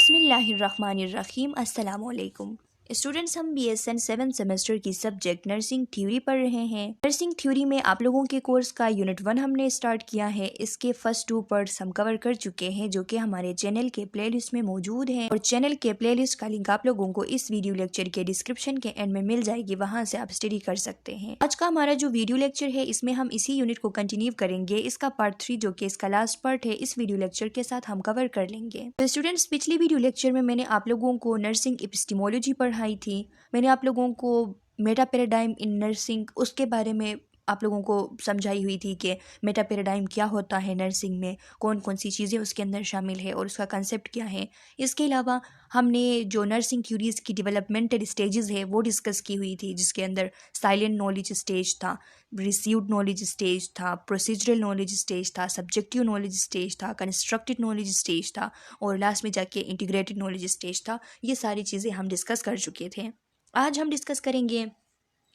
बिस्मिल्लाहिर्रहमानिर्रहीम। अस्सलाम वालेकुम स्टूडेंट्स, हम BSN 7 सेमेस्टर की सब्जेक्ट नर्सिंग थ्योरी पढ़ रहे हैं। नर्सिंग थ्योरी में आप लोगों के कोर्स का यूनिट 1 हमने स्टार्ट किया है। इसके फर्स्ट 2 पार्ट्स हम कवर कर चुके हैं जो कि हमारे चैनल के प्लेलिस्ट में मौजूद हैं और चैनल के प्लेलिस्ट का लिंक आप लोगों को इस वीडियो लेक्चर के डिस्क्रिप्शन के एंड में मिल जाएगी, वहाँ से आप स्टडी कर सकते हैं। आज का हमारा जो वीडियो लेक्चर है इसमें हम इसी यूनिट को कंटिन्यू करेंगे। इसका पार्ट 3 जो कि इसका लास्ट पार्ट है, इस वीडियो लेक्चर के साथ हम कवर कर लेंगे। तो स्टूडेंट्स, पिछली वीडियो लेक्चर में मैंने आप लोगों को नर्सिंग एपिस्टेमोलॉजी पढ़ाई थी। मैंने आप लोगों को मेटा पैराडाइम इन नर्सिंग उसके बारे में आप लोगों को समझाई हुई थी कि मेटा पैराडाइम क्या होता है, नर्सिंग में कौन कौन सी चीज़ें उसके अंदर शामिल है और उसका कंसेप्ट क्या है। इसके अलावा हमने जो नर्सिंग थ्योरीज़ की डेवलपमेंटल स्टेजेस है वो डिस्कस की हुई थी, जिसके अंदर साइलेंट नॉलेज स्टेज था, रिसीव्ड नॉलेज स्टेज था, प्रोसीजरल नॉलेज स्टेज था, सब्जेक्टिव नॉलेज स्टेज था, कंस्ट्रक्टेड नॉलेज स्टेज था और लास्ट में जाके इंटीग्रेटेड नॉलेज स्टेज था। ये सारी चीज़ें हम डिस्कस कर चुके थे। आज हम डिस्कस करेंगे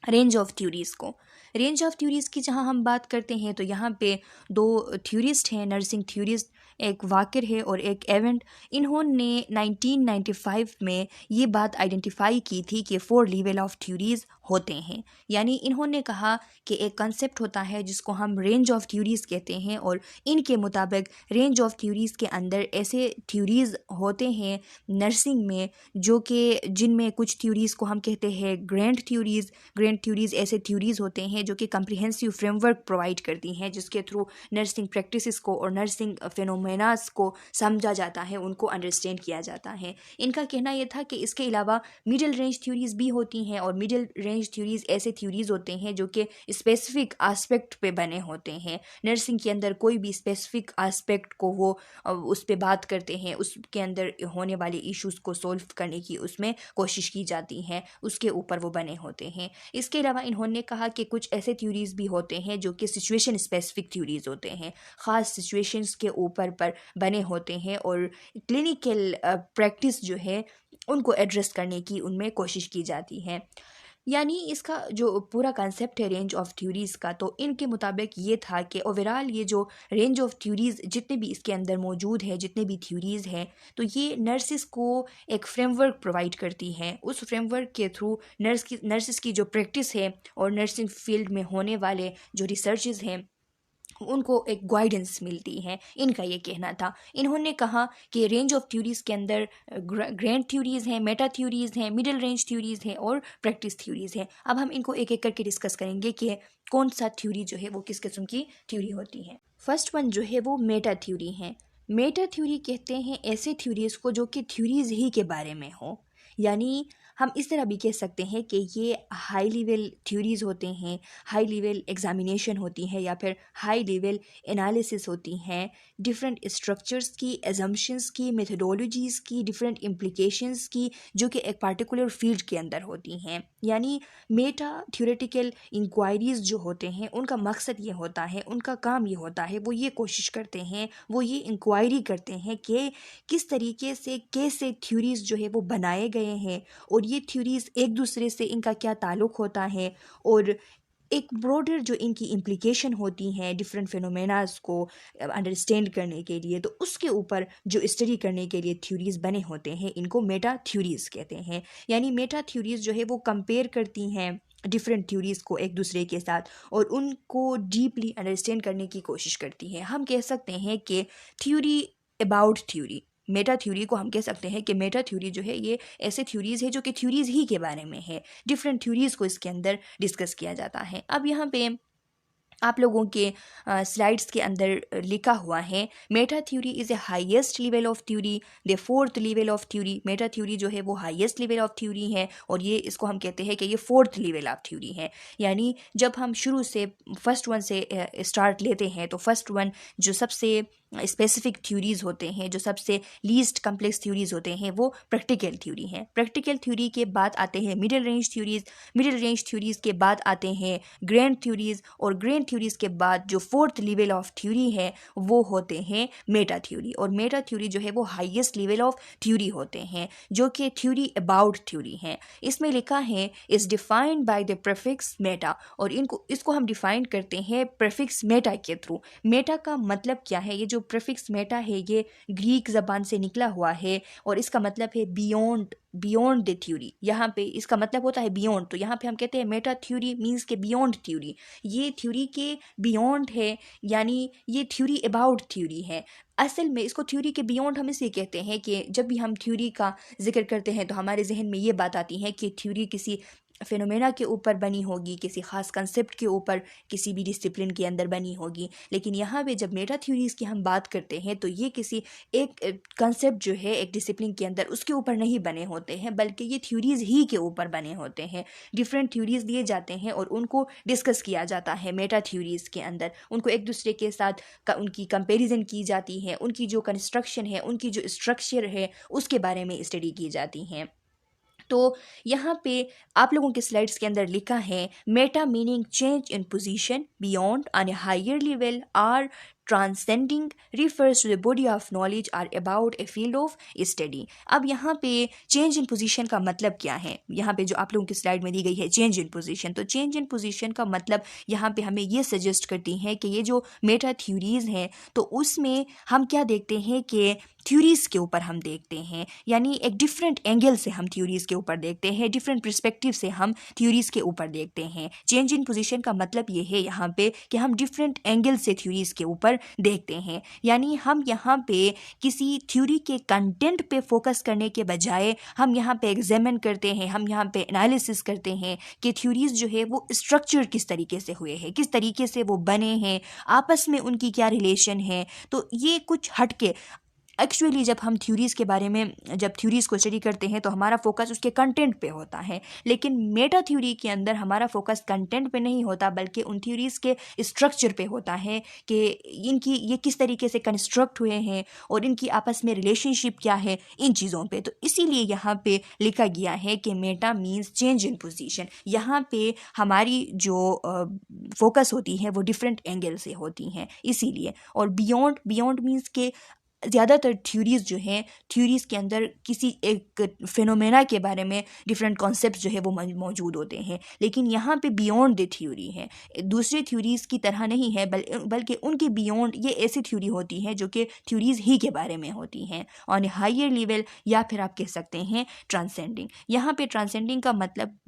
रेंज ऑफ थ्योरीज़ को। रेंज ऑफ थ्योरीज़ की जहाँ हम बात करते हैं तो यहाँ पे 2 थ्योरिस्ट हैं नर्सिंग थ्योरिस्ट, एक वाकिर है और एक एवेंट। इन्होंने 1995 में ये बात आइडेंटिफाई की थी कि 4 लेवल ऑफ थ्योरीज़ होते हैं। यानी इन्होंने कहा कि एक कंसेप्ट होता है जिसको हम रेंज ऑफ थ्योरीज़ कहते हैं और इनके मुताबिक रेंज ऑफ थ्योरीज़ के अंदर ऐसे थ्योरीज़ होते हैं नर्सिंग में जो कि जिनमें कुछ थ्योरीज़ को हम कहते हैं ग्रैंड थ्योरीज़। ग्रैंड थ्योरीज़ ऐसे थ्योरीज़ होते हैं जो कि कम्प्रिहेंसिव फ्रेमवर्क प्रोवाइड करती हैं, जिसके थ्रू नर्सिंग प्रैक्टिसेस को और नर्सिंग फिनोमेनास को समझा जाता है, उनको अंडरस्टैंड किया जाता है। इनका कहना यह था कि इसके अलावा मिडिल रेंज थ्योरीज़ भी होती हैं और मिडिल रेंज थ्योरीज़ ऐसे थ्योरीज़ होते हैं जो कि स्पेसिफिक आस्पेक्ट पे बने होते हैं। नर्सिंग के अंदर कोई भी स्पेसिफिक आस्पेक्ट को वो उस पर बात करते हैं, उसके अंदर होने वाले इश्यूज़ को सॉल्व करने की उसमें कोशिश की जाती है, उसके ऊपर वो बने होते हैं। इसके अलावा इन्होंने कहा कि कुछ ऐसे थ्योरीज़ भी होते हैं जो कि सिचुएशन स्पेसिफिक थ्योरीज़ होते हैं, ख़ास सिचुएशंस के ऊपर पर बने होते हैं और क्लिनिकल प्रैक्टिस जो है उनको एड्रेस करने की उनमें कोशिश की जाती है। यानी इसका जो पूरा कंसेप्ट है रेंज ऑफ थ्योरीज़ का, तो इनके मुताबिक ये था कि ओवरऑल ये जो रेंज ऑफ थ्योरीज़ जितने भी इसके अंदर मौजूद है, जितने भी थ्योरीज़ हैं, तो ये नर्सिस को एक फ्रेमवर्क प्रोवाइड करती हैं। उस फ्रेमवर्क के थ्रू नर्सिस की जो प्रैक्टिस है और नर्सिंग फील्ड में होने वाले जो रिसर्चेज हैं उनको एक गाइडेंस मिलती है, इनका ये कहना था। इन्होंने कहा कि रेंज ऑफ थ्योरीज़ के अंदर ग्रैंड थ्योरीज़ हैं, मेटा थ्योरीज़ हैं, मिडिल रेंज थ्योरीज़ हैं और प्रैक्टिस थ्योरीज़ हैं। अब हम इनको एक एक करके डिस्कस करेंगे कि कौन सा थ्योरी जो है वो किस किस्म की थ्योरी होती है। फर्स्ट वन जो है वो मेटा थ्योरी है। मेटा थ्योरी कहते हैं ऐसे थ्योरीज़ को जो कि थ्योरीज़ ही के बारे में हो। यानी हम इस तरह भी कह सकते हैं कि ये हाई लेवल थ्योरीज़ होते हैं, हाई लेवल एग्जामिनेशन होती है या फिर हाई लेवल एनालिसिस होती हैं डिफरेंट स्ट्रक्चर्स की, एजम्पशंस की, मेथडोलॉजीज़ की, डिफरेंट इम्प्लिकेशंस की, जो कि एक पार्टिकुलर फील्ड के अंदर होती हैं। यानी मेटा थ्योरेटिकल इंक्वायरीज़ जो होते हैं उनका मकसद ये होता है, उनका काम ये होता है, वो ये कोशिश करते हैं, वो ये इंक्वायरी करते हैं कि किस तरीके से कैसे थ्योरीज़ जो है वो बनाए गए हैं और ये थ्योरीज़ एक दूसरे से इनका क्या ताल्लुक़ होता है और एक ब्रॉडर जो इनकी इम्प्लिकेशन होती हैं डिफरेंट फिनोमेनास को अंडरस्टैंड करने के लिए, तो उसके ऊपर जो स्टडी करने के लिए थ्योरीज़ बने होते हैं इनको मेटा थ्योरीज़ कहते हैं। यानी मेटा थ्योरीज़ जो है वो कंपेयर करती हैं डिफरेंट थ्योरीज़ को एक दूसरे के साथ और उनको डीपली अंडरस्टैंड करने की कोशिश करती हैं। हम कह सकते हैं कि theory about theory, Meta theory को हम कह सकते हैं कि मेटा थ्योरी जो है ये ऐसे थ्योरीज़ है जो कि थ्योरीज़ ही के बारे में है, डिफरेंट थ्योरीज़ को इसके अंदर डिस्कस किया जाता है। अब यहाँ पे आप लोगों के स्लाइड्स के अंदर लिखा हुआ है Meta theory is a highest level of theory, the 4th level of theory. Meta theory जो है वो हाईएस्ट लेवल ऑफ थ्योरी है और ये इसको हम कहते हैं कि ये 4th लेवल ऑफ थ्योरी है। यानी जब हम शुरू से फर्स्ट वन से स्टार्ट लेते हैं तो फर्स्ट वन जो सबसे स्पेसिफिक थ्योरीज़ होते हैं, जो सबसे लीस्ट कम्प्लेक्स थ्योरीज़ होते हैं, वो प्रैक्टिकल थ्योरी हैं। प्रैक्टिकल थ्योरी के बाद आते हैं middle range theories, middle range theories के बाद आते हैं ग्रैंड थ्योरीज़ और ग्रैंड थ्योरीज़ के बाद जो 4th लेवल ऑफ थ्योरी है वो होते हैं मेटा थ्योरी। और मेटा थ्योरी जो है वो हाईएस्ट लेवल ऑफ थ्योरी होते हैं जो कि थ्योरी अबाउट थ्योरी हैं। इसमें लिखा है is defined by the prefix Meta, और इसको हम डिफाइन करते हैं प्रीफिक्स मेटा के थ्रू। मेटा का मतलब क्या है? ये जो प्रीफिक्स मेटा है ये ग्रीक ज़बान से निकला हुआ है और इसका मतलब है बियॉन्ड द थ्योरी। यहाँ पे इसका मतलब होता है बियॉन्ड, तो यहाँ पे हम कहते हैं मेटा थ्योरी मीन्स के बियॉन्ड थ्योरी, ये थ्योरी के बियॉन्ड है, यानी ये थ्योरी अबाउट थ्योरी है। असल में इसको थ्योरी के बियॉन्ड हम इसलिए कहते हैं कि जब भी हम थ्योरी का जिक्र करते हैं तो हमारे जहन में ये बात आती है कि थ्योरी किसी फिनोमेना के ऊपर बनी होगी, किसी ख़ास कंसेप्ट के ऊपर, किसी भी डिसिप्लिन के अंदर बनी होगी। लेकिन यहाँ पे जब मेटा थ्योरीज़ की हम बात करते हैं तो ये किसी एक कंसेप्ट जो है एक डिसिप्लिन के अंदर उसके ऊपर नहीं बने होते हैं, बल्कि ये थ्योरीज़ ही के ऊपर बने होते हैं। डिफरेंट थ्योरीज़ दिए जाते हैं और उनको डिस्कस किया जाता है मेटा थ्योरीज़ के अंदर, उनको एक दूसरे के साथ उनकी कंपेरिजन की जाती है, उनकी जो कंस्ट्रक्शन है, उनकी जो स्ट्रक्चर है, उसके बारे में स्टडी की जाती हैं। तो यहाँ पे आप लोगों के स्लाइड्स के अंदर लिखा है meta meaning change in position beyond on a higher level or transcending refers to the body of knowledge or about a field of study. अब यहाँ पे चेंज इन पोजीशन का मतलब क्या है, यहाँ पे जो आप लोगों की स्लाइड में दी गई है चेंज इन पोजीशन, तो चेंज इन पोजीशन का मतलब यहाँ पे हमें ये सजेस्ट करती हैं कि ये जो मेटा थ्योरीज हैं तो उसमें हम क्या देखते हैं कि थ्योरीज़ के ऊपर हम देखते हैं, यानी एक डिफरेंट एंगल से हम थ्योरीज़ के ऊपर देखते हैं, डिफरेंट पर्सपेक्टिव से हम थ्योरीज़ के ऊपर देखते हैं। चेंज इन पोजीशन का मतलब ये है यहाँ पे कि हम डिफरेंट एंगल से थ्योरीज़ के ऊपर देखते हैं, यानी हम यहाँ पे किसी थ्योरी के कंटेंट पे फोकस करने के बजाय हम यहाँ पे एग्जामिन करते हैं, हम यहाँ पे एनालिसिस करते हैं कि थ्योरीज़ जो है वो स्ट्रक्चर किस तरीके से हुए हैं, किस तरीके से वो बने हैं, आपस में उनकी क्या रिलेशन है। तो ये कुछ हटके एक्चुअली जब हम थ्योरीज़ के बारे में जब थ्योरीज़ को स्टडी करते हैं तो हमारा फोकस उसके कंटेंट पे होता है, लेकिन मेटा थ्योरी के अंदर हमारा फोकस कंटेंट पे नहीं होता बल्कि उन थ्योरीज़ के स्ट्रक्चर पे होता है कि इनकी ये किस तरीके से कंस्ट्रक्ट हुए हैं और इनकी आपस में रिलेशनशिप क्या है, इन चीज़ों पे। तो इसीलिए यहाँ पे लिखा गया है कि Meta means change in position. यहाँ पे हमारी जो फोकस होती है वो डिफरेंट एंगल से होती हैं इसीलिए। और बियॉन्ड मीन्स के ज़्यादातर थ्योरीज़ जो हैं थ्योरीज़ के अंदर किसी एक फिनोमेना के बारे में डिफरेंट कॉन्सेप्ट जो है वो मौजूद होते हैं, लेकिन यहाँ पे बियॉन्ड द थ्योरी है, दूसरे थ्योरीज़ की तरह नहीं है बल्कि उनके बियॉन्ड ये ऐसी थ्योरी होती हैं जो कि थ्योरीज़ ही के बारे में होती हैं ऑन ए हायर लेवल, या फिर आप कह सकते हैं ट्रांसेंडिंग। यहाँ पे ट्रांसेंडिंग का मतलब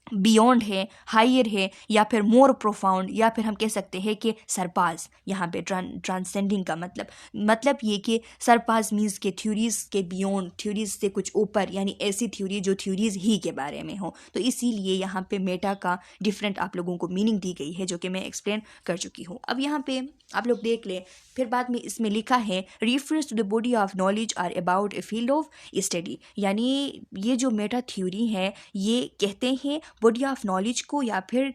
बियॉन्ड है, हायर है, या फिर मोर प्रोफाउंड, या फिर हम कह सकते हैं कि सरपास। यहाँ पे ट्रांसेंडिंग का मतलब ये कि सरपास मीन्स के थ्योरीज़ के बियॉन्ड, थ्योरीज़ से कुछ ऊपर, यानी ऐसी थ्योरी जो थ्योरीज़ ही के बारे में हो। तो इसीलिए यहाँ पे मेटा का डिफरेंट आप लोगों को मीनिंग दी गई है जो कि मैं एक्सप्लेन कर चुकी हूँ। अब यहाँ पे आप लोग देख लें, फिर बाद में इसमें लिखा है refers to the body of knowledge or about a field of study, यानी ये जो मेटा थ्योरी है ये कहते हैं बॉडी ऑफ नॉलेज को या फिर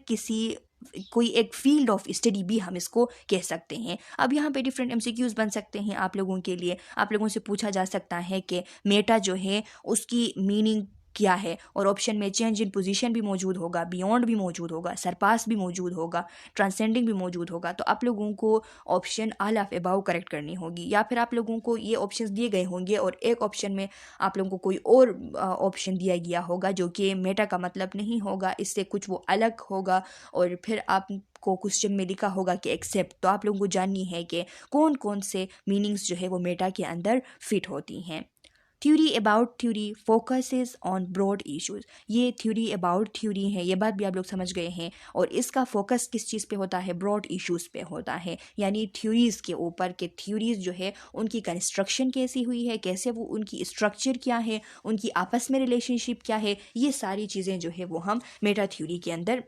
कोई एक फील्ड ऑफ स्टडी भी हम इसको कह सकते हैं। अब यहाँ पे डिफरेंट एमसीक्यूज बन सकते हैं आप लोगों के लिए, आप लोगों से पूछा जा सकता है कि मेटा जो है उसकी मीनिंग क्या है, और ऑप्शन में चेंज इन पोजीशन भी मौजूद होगा, बियॉन्ड भी मौजूद होगा, सरपास भी मौजूद होगा, ट्रांसेंडिंग भी मौजूद होगा। तो आप लोगों को option all of about correct करनी होगी, या फिर आप लोगों को ये ऑप्शंस दिए गए होंगे और एक ऑप्शन में आप लोगों को कोई और ऑप्शन दिया गया होगा जो कि मेटा का मतलब नहीं होगा, इससे कुछ वो अलग होगा, और फिर आपको क्वेश्चन में लिखा होगा कि एक्सेप्ट। तो आप लोगों को जाननी है कि कौन कौन से मीनिंग्स जो है वो मेटा के अंदर फिट होती हैं। Theory about theory focuses on broad issues, ये थ्योरी अबाउट थ्योरी है, ये बात भी आप लोग समझ गए हैं, और इसका फोकस किस चीज़ पे होता है, ब्रॉड इश्यूज़ पे होता है, यानी थ्योरीज़ के ऊपर के थ्योरीज़ जो है उनकी कंस्ट्रक्शन कैसी हुई है, कैसे वो उनकी स्ट्रक्चर क्या है, उनकी आपस में रिलेशनशिप क्या है, ये सारी चीज़ें जो है वो हम मेटा थ्योरी के अंदर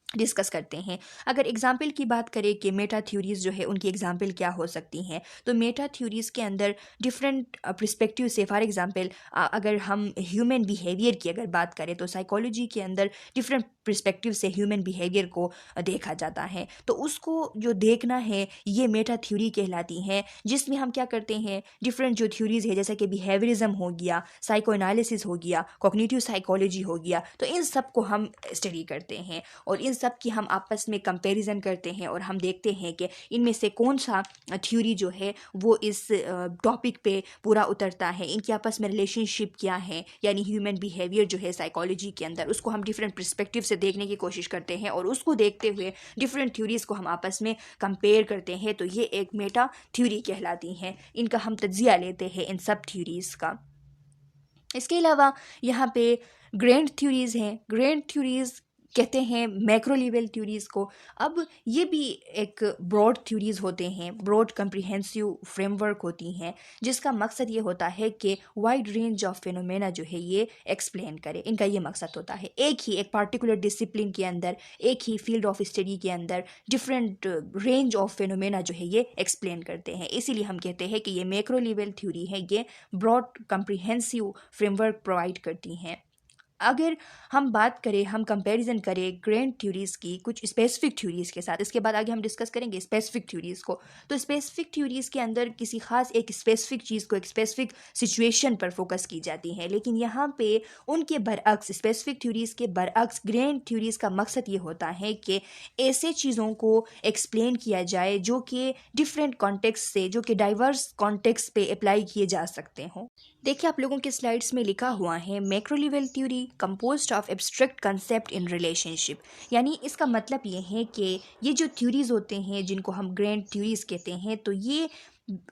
डिस्कस करते हैं। अगर एग्जाम्पल की बात करें कि मेटा थ्योरीज़ जो है उनकी एग्जाम्पल क्या हो सकती हैं, तो मेटा थ्योरीज़ के अंदर डिफरेंट पर्सपेक्टिव से, फॉर एग्जांपल अगर हम ह्यूमन बिहेवियर की अगर बात करें तो साइकोलॉजी के अंदर डिफरेंट पर्सपेक्टिव से ह्यूमन बिहेवियर को देखा जाता है, तो उसको जो देखना है ये मेटा थ्योरी कहलाती हैं, जिसमें हम क्या करते हैं डिफरेंट जो थ्योरीज़ है जैसे कि बिहेवियरिज्म हो गया, साइको एनालिसिस हो गया, कॉग्निटिव साइकोलॉजी हो गया, तो इन सब को हम स्टडी करते हैं और इन सब की हम आपस में कंपैरिजन करते हैं और हम देखते हैं कि इनमें से कौन सा थ्योरी जो है वो इस टॉपिक पे पूरा उतरता है, इनके आपस में रिलेशनशिप क्या है, यानी ह्यूमन बिहेवियर जो है साइकोलॉजी के अंदर, उसको हम डिफरेंट पर्सपेक्टिव से देखने की कोशिश करते हैं और उसको देखते हुए डिफरेंट थ्योरीज को हम आपस में कंपेयर करते हैं। तो ये एक मेटा थ्योरी कहलाती हैं। इनका हम तज्जिया लेते हैं इन सब थ्योरीज का। इसके अलावा यहाँ पे ग्रैंड थ्योरीज हैं। ग्रैंड थ्योरीज कहते हैं मैक्रो लेवल थ्योरीज को। अब ये भी एक ब्रॉड थ्योरीज होते हैं, ब्रॉड कम्प्रिहेंसिव फ्रेमवर्क होती हैं, जिसका मकसद ये होता है कि वाइड रेंज ऑफ फिनोमेना जो है ये एक्सप्लेन करे। इनका ये मकसद होता है एक पार्टिकुलर डिसिप्लिन के अंदर, एक ही फील्ड ऑफ स्टडी के अंदर डिफरेंट रेंज ऑफ फिनोमेना जो है ये एक्सप्लेन करते हैं। इसीलिए हम कहते हैं कि ये मैक्रो लेवल थ्योरी है, ये ब्रॉड कम्प्रिहेंसिव फ्रेमवर्क प्रोवाइड करती हैं। अगर हम बात करें, हम कंपैरिजन करें ग्रैंड थ्योरीज की कुछ स्पेसिफिक थ्योरीज के साथ, इसके बाद आगे हम डिस्कस करेंगे स्पेसिफिक थ्योरीज को। तो स्पेसिफिक थ्योरीज के अंदर किसी खास एक स्पेसिफिक चीज़ को, एक स्पेसिफिक सिचुएशन पर फोकस की जाती है, लेकिन यहाँ पे उनके बरअक्स, स्पेसिफिक थ्योरीज के बरअक्स ग्रैंड थ्योरीज का मकसद ये होता है कि ऐसे चीज़ों को एक्सप्लेन किया जाए जो कि डिफरेंट कॉन्टेक्स्ट से, जो कि डाइवर्स कॉन्टेक्स्ट पे अप्लाई किए जा सकते हों। देखिए आप लोगों के स्लाइड्स में लिखा हुआ है macro level theory composed of abstract concept in relationship. यानी इसका मतलब ये है कि ये जो थ्योरीज होते हैं जिनको हम ग्रैंड थ्योरीज कहते हैं, तो ये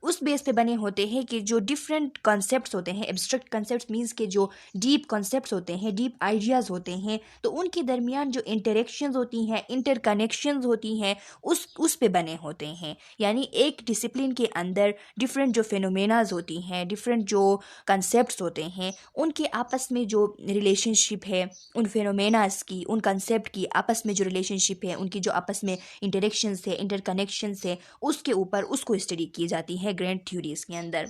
उस बेस पे बने होते हैं कि जो डिफरेंट कॉन्सेप्ट्स होते हैं, एब्स्ट्रैक्ट कॉन्सेप्ट्स मीन्स के जो डीप कॉन्सेप्ट्स होते हैं, डीप आइडियाज़ होते हैं, तो उनके दरमियान जो इंटरेक्शंस होती हैं, इंटरकनेक्शंस होती हैं, उस पे बने होते हैं। यानी एक डिसिप्लिन के अंदर डिफरेंट जो फिनोमेनाज होती हैं, डिफरेंट जो कंसेप्ट्स होते हैं, उनके आपस में जो रिलेशनशिप है, उन फिनोमेनाज की, उन कंसेप्ट की आपस में जो रिलेशनशिप है, उनकी जो आपस में इंटरेक्शंस है, इंटरकनेक्शंस है, उसके ऊपर उसको स्टडी की जाती है ग्रैंड थ्योरीज के अंदर।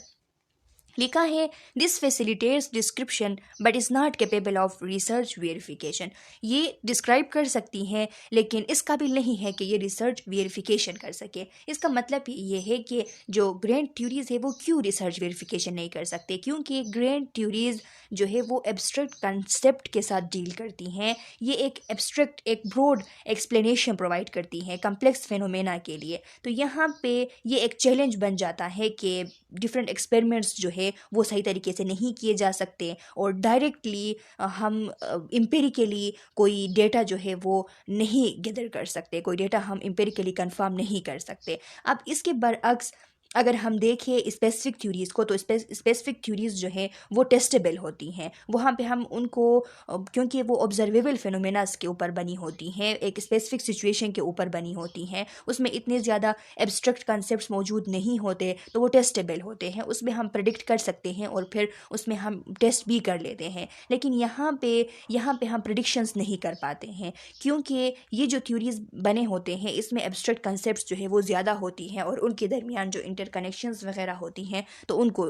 लिखा है this facilitates description but is not capable of research verification. ये डिस्क्राइब कर सकती हैं लेकिन इस काबिल नहीं है कि ये रिसर्च वेरिफिकेशन कर सके। इसका मतलब ये है कि जो ग्रैंड थ्योरीज है वो क्यों रिसर्च वेरिफिकेशन नहीं कर सकते, क्योंकि ग्रैंड थ्योरीज जो है वो एब्स्ट्रैक्ट कंसेप्ट के साथ डील करती हैं। ये एक एब्स्ट्रैक्ट, एक ब्रॉड एक्सप्लेनेशन प्रोवाइड करती हैं कम्प्लेक्स फेनोमेना के लिए। तो यहाँ पे ये एक चैलेंज बन जाता है कि डिफरेंट एक्सपेरिमेंट्स जो है वो सही तरीके से नहीं किए जा सकते और डायरेक्टली हम एम्पिरिकली कोई डेटा जो है वो नहीं गैदर कर सकते, कोई डेटा हम एम्पिरिकली कंफर्म नहीं कर सकते। अब इसके बरअक्स अगर हम देखें स्पेसिफिक थ्योरीज़ को, तो स्पेसिफिक थ्योरीज़ जो है वो टेस्टेबल होती हैं। वहाँ पे हम उनको, क्योंकि वो ऑब्जर्वेबल फिनोमेनास के ऊपर बनी होती हैं, एक स्पेसिफिक सिचुएशन के ऊपर बनी होती हैं, उसमें इतने ज़्यादा एब्स्ट्रैक्ट कॉन्सेप्ट्स मौजूद नहीं होते, तो वो टेस्टेबल होते हैं, उसमें हम प्रेडिक्ट कर सकते हैं और फिर उसमें हम टेस्ट भी कर लेते हैं। लेकिन यहाँ पे हम प्रेडिक्शंस नहीं कर पाते हैं, क्योंकि ये जो थ्योरीज़ बने होते हैं इसमें एब्स्ट्रैक्ट कॉन्सेप्ट्स जो है वो ज़्यादा होती हैं और उनके दरमियान जो कनेक्शंस वगैरह होती हैं तो उनको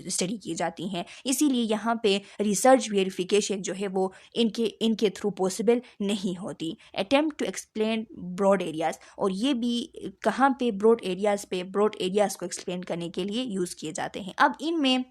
स्टडी की जाती हैं। इसीलिए यहाँ पे रिसर्च वेरिफिकेशन जो है वो इनके थ्रू पॉसिबल नहीं होती। Attempt to explain broad areas, और ये भी कहाँ पे ब्रॉड एरियाज़ को एक्सप्लेन करने के लिए यूज़ किए जाते हैं। अब इनमें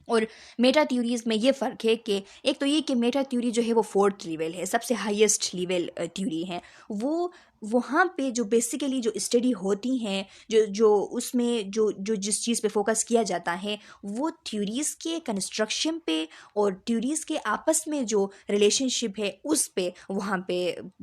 और मेटा थ्योरीज में ये फ़र्क है कि एक तो ये कि मेटा थ्योरी जो है वो फोर्थ लेवल है, सबसे हाईएस्ट लेवल थ्योरी है। वो वहाँ पे जो बेसिकली जो स्टडी होती हैं, जो उसमें जो जिस चीज़ पे फोकस किया जाता है वो थ्योरीज़ के कंस्ट्रक्शन पे और थ्योरीज़ के आपस में जो रिलेशनशिप है उस पे वहाँ पे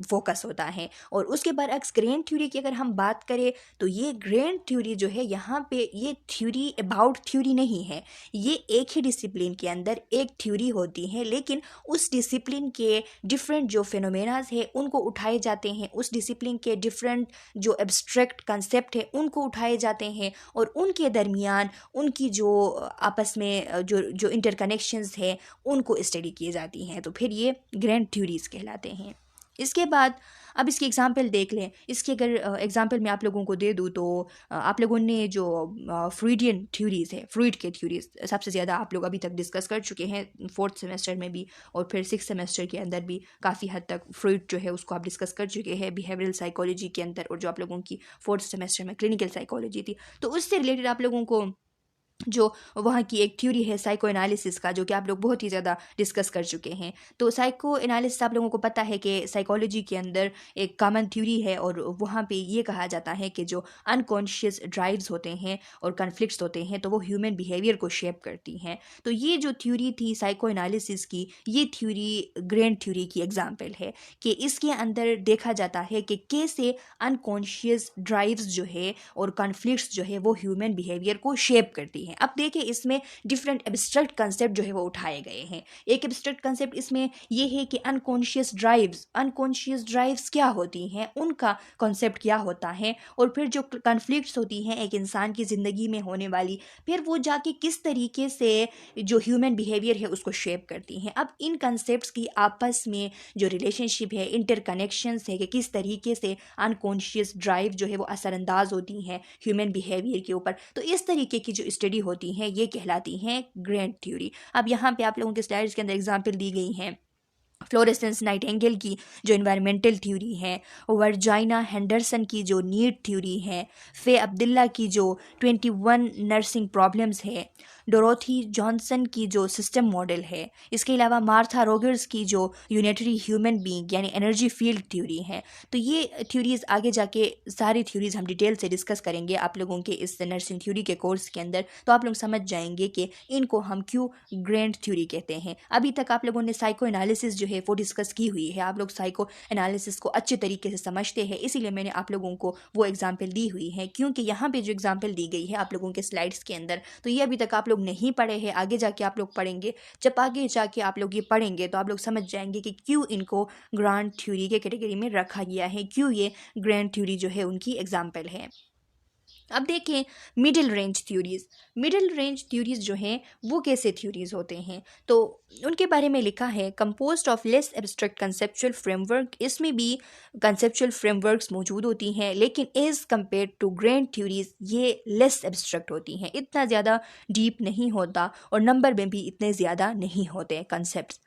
फोकस होता है। और उसके बरअक्स ग्रैंड थ्योरी की अगर हम बात करें तो ये ग्रैंड थ्योरी जो है यहाँ पे ये थ्योरी अबाउट थ्योरी नहीं है, ये एक ही डिसिप्लिन के अंदर एक थ्योरी होती है, लेकिन उस डिसिप्लिन के डिफरेंट जो फिनोमेनाज है उनको उठाए जाते हैं, उस डिसिप्लिन के डिफरेंट जो एब्स्ट्रैक्ट कंसेप्ट है उनको उठाए जाते हैं और उनके दरमियान उनकी जो आपस में जो इंटरकनेक्शंस है उनको स्टडी की जाती हैं। तो फिर ये ग्रैंड थ्योरीज कहलाते हैं। इसके बाद अब इसकी एग्जांपल देख लें। इसकी अगर एग्जांपल मैं आप लोगों को दे दूँ तो आप लोगों ने जो फ्रूइडियन थ्योरीज़ है, फ्रूइड के थ्योरीज़ सबसे ज़्यादा आप लोग अभी तक डिस्कस कर चुके हैं 4th सेमेस्टर में भी और फिर 6th सेमेस्टर के अंदर भी काफ़ी हद तक फ्रूइड जो है उसको आप डिस्कस कर चुके हैं बिहेवियरल साइकोलॉजी के अंदर, और जो आप लोगों की 4th सेमेस्टर में क्लिनिकल साइकोलॉजी थी, तो उससे रिलेटेड आप लोगों को जो वहाँ की एक थ्योरी है साइको एनालिसिस का, जो कि आप लोग बहुत ही ज़्यादा डिस्कस कर चुके हैं। तो साइको एनालिसिस आप लोगों को पता है कि साइकोलॉजी के अंदर एक कॉमन थ्योरी है, और वहाँ पे ये कहा जाता है कि जो अनकॉन्शियस ड्राइव्स होते हैं और कन्फ्लिक्ट्स होते हैं, तो वो ह्यूमन बिहेवियर को शेप करती हैं। तो ये जो थ्योरी थी साइको एनालिसिस की, ये थ्योरी ग्रैंड थ्योरी की एग्जाम्पल है कि इसके अंदर देखा जाता है कि कैसे अनकॉन्शियस ड्राइव्स जो है और कॉन्फ्लिक्ट्स जो है वो ह्यूमन बिहेवियर को शेप करती हैं। अब देखिए इसमें डिफरेंट एब्स्ट्रैक्ट कंसेप्ट जो है वो उठाए गए हैं। एक एब्स्ट्रैक्ट कंसेप्ट इसमें ये है कि अनकॉन्शियस ड्राइव्स क्या होती हैं, उनका कॉन्सेप्ट क्या होता है, और फिर जो कॉन्फ्लिक्ट्स होती हैं एक इंसान की ज़िंदगी में होने वाली, फिर वो जाके किस तरीके से जो ह्यूमन बिहेवियर है उसको शेप करती हैं। अब इन कंसेप्ट्स की आपस में जो रिलेशनशिप है, इंटरकनेक्शंस है कि किस तरीके से अनकॉन्शियस ड्राइव जो है वो असरअंदाज होती हैं ह्यूमन बिहेवियर के ऊपर, तो इस तरीके की जो स्टडी होती हैं ये कहलाती हैं ग्रैंड थ्योरी। अब यहाँ पे आप लोगों के स्लाइड्स के अंदर एग्जांपल दी गई हैं फ्लोरेसेंस नाइटिंगेल की जो इन्वायरमेंटल थ्योरी है, वर्जाइना हेंडरसन की जो नीड थ्योरी है, फे अब्दुल्ला की जो 21 नर्सिंग प्रॉब्लम्स है, डोरोथी जॉनसन की जो सिस्टम मॉडल है, इसके अलावा मार्था रोगर्स की जो यूनिटरी ह्यूमन बीइंग यानी एनर्जी फील्ड थ्योरी है। तो ये थ्योरीज आगे जाके सारी थ्योरीज हम डिटेल से डिस्कस करेंगे आप लोगों के इस नर्सिंग थ्योरी के कोर्स के अंदर, तो आप लोग समझ जाएंगे कि इनको हम क्यों ग्रैंड थ्योरी कहते हैं। अभी तक आप लोगों ने साइको एनालिसिस जो है वो डिस्कस की हुई है, आप लोग साइको एनालिसिस को अच्छे तरीके से समझते हैं, इसीलिए मैंने आप लोगों को वो एग्जाम्पल दी हुई है। क्योंकि यहाँ पे जो एग्जाम्पल दी गई है आप लोगों के स्लाइड्स के अंदर, तो ये अभी तक आप लोग नहीं पढ़े हैं, आगे जाके आप लोग पढ़ेंगे। जब आगे जाके आप लोग ये पढ़ेंगे तो आप लोग समझ जाएंगे कि क्यों इनको ग्रैंड थ्योरी के कैटेगरी में रखा गया है, क्यों ये ग्रैंड थ्योरी जो है उनकी एग्जाम्पल है। अब देखें मिडिल रेंज थ्योरीज जो हैं वो कैसे थ्योरीज होते हैं, तो उनके बारे में लिखा है composed of less abstract conceptual framework. इसमें भी कंसेप्चुअल फ्रेमवर्क्स मौजूद होती हैं, लेकिन as compare to grand theories ये लेस एब्स्ट्रैक्ट होती हैं, इतना ज़्यादा डीप नहीं होता और नंबर में भी इतने ज़्यादा नहीं होते concept.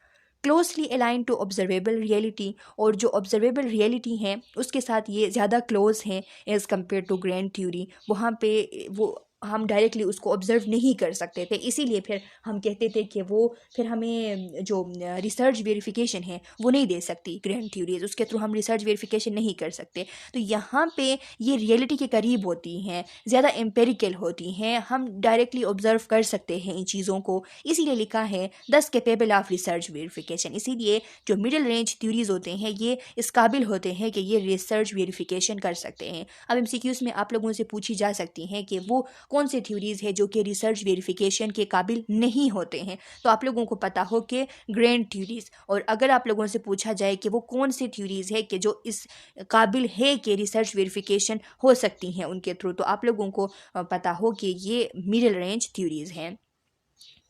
Closely align to observable reality, और जो ऑब्जर्वेबल रियलिटी है उसके साथ ये ज़्यादा क्लोज हैं as compare to grand theory. वहाँ पे वो हम डायरेक्टली उसको ऑब्जर्व नहीं कर सकते थे, इसीलिए फिर हम कहते थे कि वो फिर हमें जो रिसर्च वेरिफिकेशन है वो नहीं दे सकती ग्रैंड थ्योरीज, उसके थ्रू हम रिसर्च वेरिफिकेशन नहीं कर सकते। तो यहाँ पे ये रियलिटी के करीब होती हैं, ज़्यादा एम्पेरिकल होती हैं, हम डायरेक्टली ऑब्जर्व कर सकते हैं इन चीज़ों को, इसीलिए लिखा है दस कैपेबल ऑफ रिसर्च वेरिफिकेशन। इसीलिए जो मिडिल रेंज थ्योरीज होते हैं ये इस काबिल होते हैं कि ये रिसर्च वेरिफिकेशन कर सकते हैं। अब एमसीक्यूज़ में आप लोगों से पूछी जा सकती हैं कि वो कौन से थ्योरीज है जो कि रिसर्च वेरिफिकेशन के काबिल नहीं होते हैं, तो आप लोगों को पता हो कि ग्रैंड थ्योरीज। और अगर आप लोगों से पूछा जाए कि वो कौन से थ्योरीज है कि जो इस काबिल है कि रिसर्च वेरिफिकेशन हो सकती हैं उनके थ्रू, तो आप लोगों को पता हो कि ये मिडिल रेंज थ्योरीज हैं।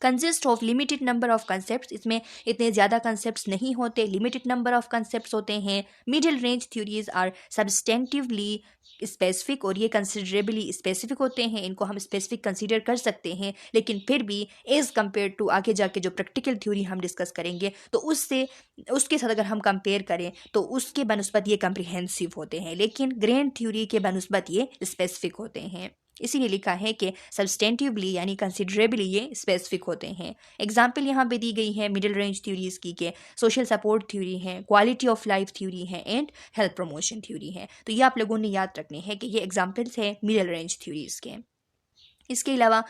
Consist of limited number of concept, इसमें इतने ज़्यादा कंसेप्ट नहीं होते, लिमिटेड नंबर ऑफ कंसेप्ट होते हैं। Middle range theories are substantively specific, और ये कंसिडरेबली स्पेसिफिक होते हैं, इनको हम स्पेसिफिक कंसीडर कर सकते हैं, लेकिन फिर भी एज कम्पेयर टू आगे जाके जो प्रैक्टिकल थ्योरी हम डिस्कस करेंगे तो उसके साथ अगर हम कंपेयर करें तो उसके बनस्बत ये कम्प्रिहेंसिव होते हैं, लेकिन ग्रैंड थ्योरी के बनस्बत ये स्पेसिफिक होते हैं। इसीलिए लिखा है कि सब्सटेंटिवली यानी कंसिडरेबली ये स्पेसिफिक होते हैं। एग्जाम्पल यहाँ पे दी गई है मिडिल रेंज थ्योरीज की के सोशल सपोर्ट थ्योरी है, क्वालिटी ऑफ लाइफ थ्योरी है एंड हेल्थ प्रमोशन थ्योरी है। तो ये आप लोगों ने याद रखने हैं कि ये एग्जाम्पल्स है मिडिल रेंज थ्योरीज के। इसके अलावा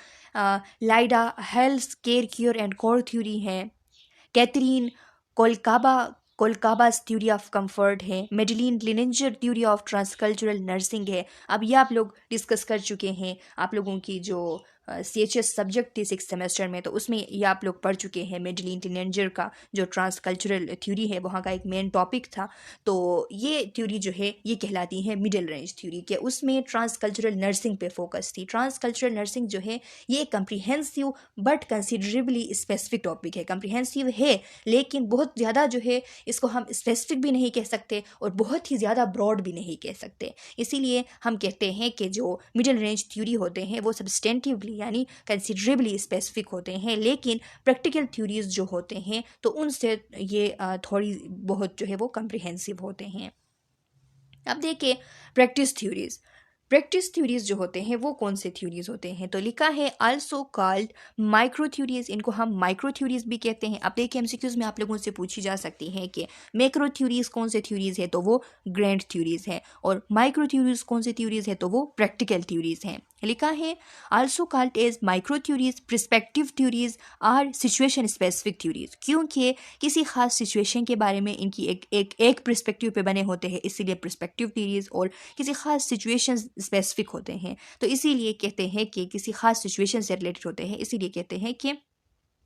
Lydia health care cure and core theory है, Katharine Kolcaba's theory of comfort है, Madeleine Leininger theory of transcultural nursing है। अब ये आप लोग डिस्कस कर चुके हैं, आप लोगों की जो CHS सब्जेक्ट थी 6th सेमेस्टर में, तो उसमें ये आप लोग पढ़ चुके हैं। मेडलिन लिनेंजर का जो ट्रांसकल्चरल थ्योरी है वहाँ का एक मेन टॉपिक था, तो ये थ्योरी जो है ये कहलाती है मिडिल रेंज थ्योरी के। उसमें ट्रांसकल्चरल नर्सिंग पे फोकस थी। ट्रांसकल्चरल नर्सिंग जो है ये comprehensive but considerably specific topic है। कंप्रिहेंसिव है लेकिन बहुत ज़्यादा जो है इसको हम स्पेसिफिक भी नहीं कह सकते और बहुत ही ज़्यादा ब्रॉड भी नहीं कह सकते। इसीलिए हम कहते हैं कि जो मिडिल रेंज थ्योरी होते हैं वो सब्सटेंटिवली यानी कंसिडरेबली स्पेसिफिक होते हैं, लेकिन प्रैक्टिकल थ्योरीज जो होते हैं तो उनसे ये थोड़ी बहुत जो है वो कंप्रिहेंसिव होते हैं। अब देखिए प्रैक्टिस थ्योरीज। प्रैक्टिस थ्योरीज जो होते हैं वो कौन से थ्योरीज होते हैं, तो लिखा है आल्सो कॉल्ड माइक्रो थ्योरीज, इनको हम माइक्रो थ्योरीज भी कहते हैं। अब देखिए एमसीक्यूज में आप लोगों से पूछी जा सकती है कि मैक्रो थ्योरीज कौन से थ्योरीज है, तो वो ग्रैंड थ्योरीज है, और माइक्रो थ्योरीज कौन से थ्योरीज है, तो वो प्रैक्टिकल थ्योरीज हैं। लिखा है also called as micro theories, perspective theories or situation specific theories, क्योंकि किसी खास सिचुएशन के बारे में इनकी एक प्रिस्पेक्टिव पे बने होते हैं, इसीलिए प्रिस्पेक्टिव थ्योरीज, और किसी खास सिचुएशन स्पेसिफिक होते हैं, तो इसीलिए कहते हैं कि किसी खास सिचुएशन से रिलेटेड होते हैं, इसीलिए कहते हैं कि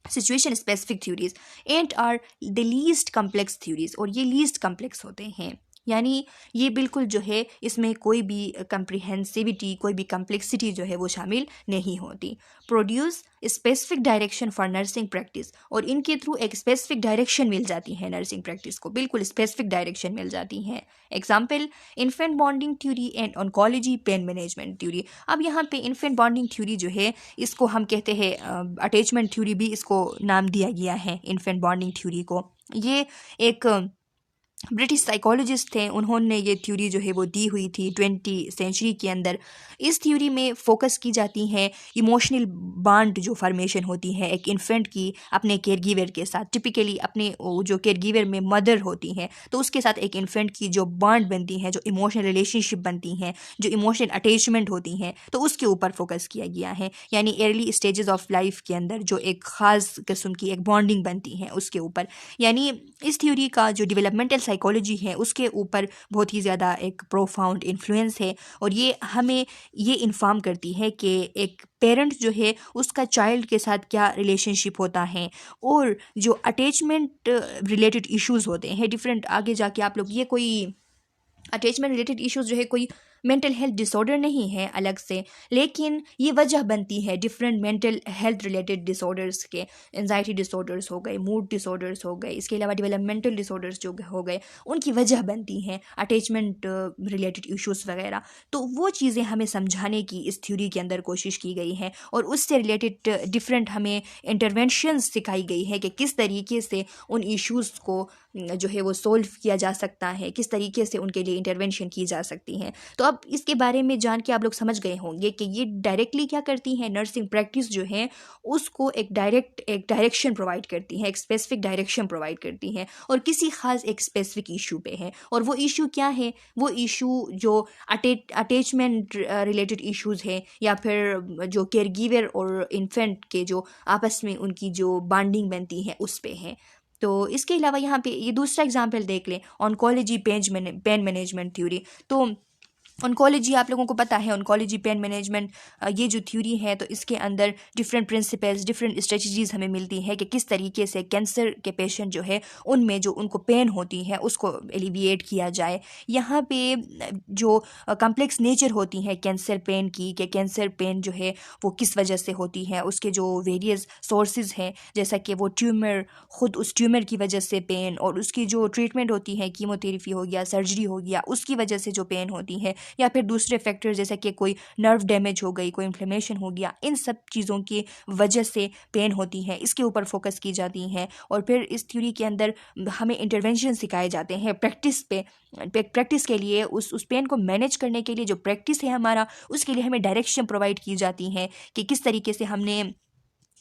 situation specific theories and are the least complex theories, और ये लीस्ट कम्प्लेक्स होते हैं, यानी ये बिल्कुल जो है इसमें कोई भी कंप्रिहेंसिविटी, कोई भी कम्प्लेक्सिटी जो है वो शामिल नहीं होती। Produce specific direction for nursing practice, और इनके थ्रू एक स्पेसिफिक डायरेक्शन मिल जाती है नर्सिंग प्रैक्टिस को, बिल्कुल स्पेसिफिक डायरेक्शन मिल जाती है। Example infant bonding theory and oncology pain management theory. अब यहाँ पे इन्फेंट बॉन्डिंग थ्योरी जो है इसको हम कहते हैं अटैचमेंट थ्योरी भी इसको नाम दिया गया है इन्फेंट बॉन्डिंग थ्योरी को। ये एक ब्रिटिश साइकोलॉजिस्ट थे, उन्होंने ये थ्योरी जो है वो दी हुई थी 20वीं सेंचुरी के अंदर। इस थ्योरी में फोकस की जाती है इमोशनल बॉन्ड जो फॉर्मेशन होती है एक इन्फेंट की अपने केयर गिवर के साथ, टिपिकली अपने जो केयर गिवर में मदर होती हैं तो उसके साथ एक इन्फेंट की जो बॉन्ड बनती है, जो इमोशनल रिलेशनशिप बनती हैं, जो इमोशनल अटैचमेंट होती हैं, तो उसके ऊपर फोकस किया गया है, यानी अर्ली स्टेजेस ऑफ लाइफ के अंदर जो एक ख़ास किस्म की एक बॉन्डिंग बनती है उसके ऊपर। यानी इस थ्योरी का जो डेवलपमेंटल साइकोलॉजी है उसके ऊपर बहुत ही ज़्यादा एक प्रोफाउंड इन्फ्लुएंस है, और ये हमें ये इन्फॉर्म करती है कि एक पेरेंट जो है उसका चाइल्ड के साथ क्या रिलेशनशिप होता है, और जो अटैचमेंट रिलेटेड इश्यूज़ होते हैं डिफरेंट, आगे जाके आप लोग ये कोई अटैचमेंट रिलेटेड इश्यूज़ जो है कोई मेंटल हेल्थ डिसऑर्डर नहीं है अलग से, लेकिन ये वजह बनती है different mental health related disorders के। एंजाइटी डिसऑर्डर्स हो गए, मूड डिसऑर्डर्स हो गए, इसके अलावा डेवलपमेंटल डिसऑर्डर्स जो हो गए, उनकी वजह बनती हैं अटैचमेंट रिलेटेड इश्यूज़ वगैरह। तो वो चीज़ें हमें समझाने की इस थ्योरी के अंदर कोशिश की गई है, और उससे रिलेटेड डिफरेंट हमें इंटरवेंशंस सिखाई गई है कि किस तरीके से उन इश्यूज़ को जो है वो सोल्व किया जा सकता है, किस तरीके से उनके लिए इंटरवेंशन की जा सकती है। तो अब इसके बारे में जान के आप लोग समझ गए होंगे कि ये डायरेक्टली क्या करती हैं, नर्सिंग प्रैक्टिस जो है उसको एक डायरेक्शन प्रोवाइड करती है, एक स्पेसिफिक डायरेक्शन प्रोवाइड करती हैं, और किसी खास एक स्पेसिफिक इशू पे है। और वो इशू क्या है, वो इशू जो अटैचमेंट रिलेटेड इश्यूज़ है, या फिर जो केयर गिवर और इन्फेंट के जो आपस में उनकी जो बॉन्डिंग बनती है उस पे है। तो इसके अलावा यहाँ पे ये दूसरा एग्जाम्पल देख लें, ऑन्कोलॉजी पेन मैनेजमेंट थ्योरी। तो ऑन्कोलॉजी आप लोगों को पता है, ऑन्कोलॉजी पेन मैनेजमेंट ये जो थ्योरी है तो इसके अंदर डिफरेंट प्रिंसिपल्स, डिफरेंट स्ट्रेटजीज हमें मिलती है कि किस तरीके से कैंसर के पेशेंट जो है उनमें जो उनको पेन होती है उसको एलिविएट किया जाए। यहाँ पे जो कम्प्लेक्स नेचर होती है कैंसर पेन की, कि कैंसर पेन जो है वो किस वजह से होती है, उसके जो वेरियस सोर्सेज हैं, जैसा कि वो ट्यूमर, ख़ुद उस ट्यूमर की वजह से पेन, और उसकी जो ट्रीटमेंट होती है कीमोथेरेपी हो गया, सर्जरी हो गया, उसकी वजह से जो पेन होती है, या फिर दूसरे फैक्टर जैसे कि कोई नर्व डैमेज हो गई, कोई इन्फ्लेमेशन हो गया, इन सब चीज़ों की वजह से पेन होती है, इसके ऊपर फोकस की जाती हैं। और फिर इस थ्योरी के अंदर हमें इंटरवेंशन सिखाए जाते हैं प्रैक्टिस के लिए, उस पेन को मैनेज करने के लिए जो प्रैक्टिस है हमारा, उसके लिए हमें डायरेक्शन प्रोवाइड की जाती हैं कि किस तरीके से हमने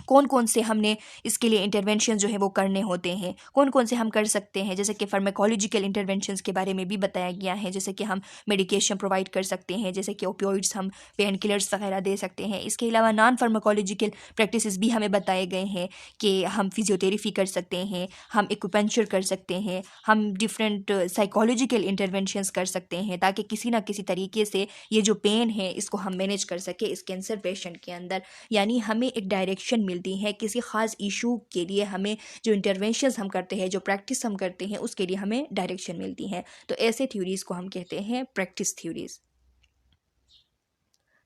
कौन कौन से हमने इसके लिए इंटरवेंशन जो है वो करने होते हैं, कौन कौन से हम कर सकते हैं। जैसे कि फार्माकोलॉजिकल इंटरवेंशंस के बारे में भी बताया गया है, जैसे कि हम मेडिकेशन प्रोवाइड कर सकते हैं, जैसे कि ओपियोइड्स, हम पेन किलर्स वगैरह दे सकते हैं। इसके अलावा नॉन फार्माकोलॉजिकल प्रैक्टिसेस भी हमें बताए गए हैं कि हम फिजियोथेरेपी कर सकते हैं, हम एक्यूपंक्चर कर सकते हैं, हम डिफरेंट साइकोलॉजिकल इंटरवेंशंस कर सकते हैं, ताकि किसी ना किसी तरीके से ये जो पेन है इसको हम मैनेज कर सके इस कैंसर पेशेंट के अंदर। यानी हमें एक डायरेक्शन मिलती है किसी ख़ास इशू के लिए, हमें जो इंटरवेंशंस हम करते हैं, जो प्रैक्टिस हम करते हैं, उसके लिए हमें डायरेक्शन मिलती है। तो ऐसे थ्योरीज़ को हम कहते हैं practice theories.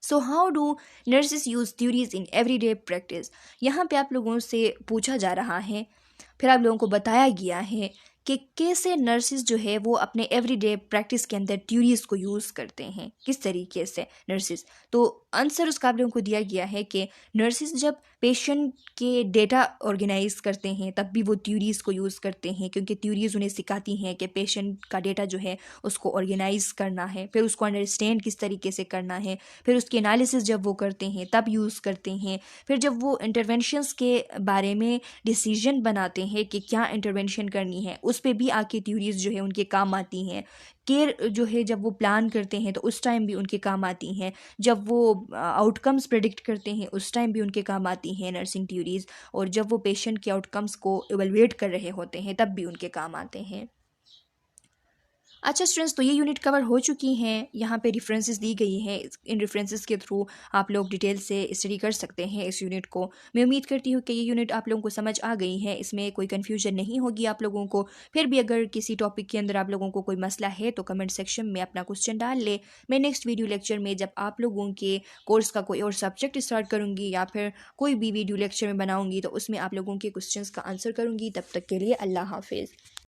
So how do nurses use theories in everyday practice. यहाँ पे आप लोगों से पूछा जा रहा है, फिर आप लोगों को बताया गया है कि कैसे नर्सिस जो है वो अपने एवरीडे प्रैक्टिस के अंदर थ्योरीज को यूज़ करते हैं, किस तरीके से नर्सिस। तो आंसर उसका आप लोगों को दिया गया है कि नर्सिस जब पेशेंट के डेटा ऑर्गेनाइज करते हैं तब भी वो थ्योरीज को यूज़ करते हैं, क्योंकि थ्योरीज उन्हें सिखाती हैं कि पेशेंट का डेटा जो है उसको ऑर्गेनाइज करना है, फिर उसको अंडरस्टैंड किस तरीके से करना है, फिर उसकी एनालिसिस जब वो करते हैं तब यूज़ करते हैं, फिर जब वो इंटरवेंशंस के बारे में डिसीजन बनाते हैं कि क्या इंटरवेंशन करनी है, उस पर भी आके थ्योरीज जो है उनके काम आती हैं। केयर जो है जब वो प्लान करते हैं तो उस टाइम भी उनके काम आती हैं, जब वो आउटकम्स प्रेडिक्ट करते हैं उस टाइम भी उनके काम आती हैं नर्सिंग थ्योरीज, और जब वो पेशेंट के आउटकम्स को इवेलुएट कर रहे होते हैं तब भी उनके काम आते हैं। अच्छा स्टूडेंट्स, तो ये यूनिट कवर हो चुकी हैं। यहाँ पे रेफरेंसेस दी गई हैं, इन रेफरेंसेस के थ्रू आप लोग डिटेल से स्टडी कर सकते हैं इस यूनिट को। मैं उम्मीद करती हूँ कि ये यूनिट आप लोगों को समझ आ गई है, इसमें कोई कन्फ्यूजन नहीं होगी आप लोगों को। फिर भी अगर किसी टॉपिक के अंदर आप लोगों को कोई मसला है तो कमेंट सेक्शन में अपना क्वेश्चन डाल ले। मैं नेक्स्ट वीडियो लेक्चर में जब आप लोगों के कोर्स का कोई और सब्जेक्ट स्टार्ट करूँगी या फिर कोई भी वीडियो लेक्चर में बनाऊँगी तो उसमें आप लोगों के क्वेश्चंस का आंसर करूँगी। तब तक के लिए अल्लाह हाफिज़।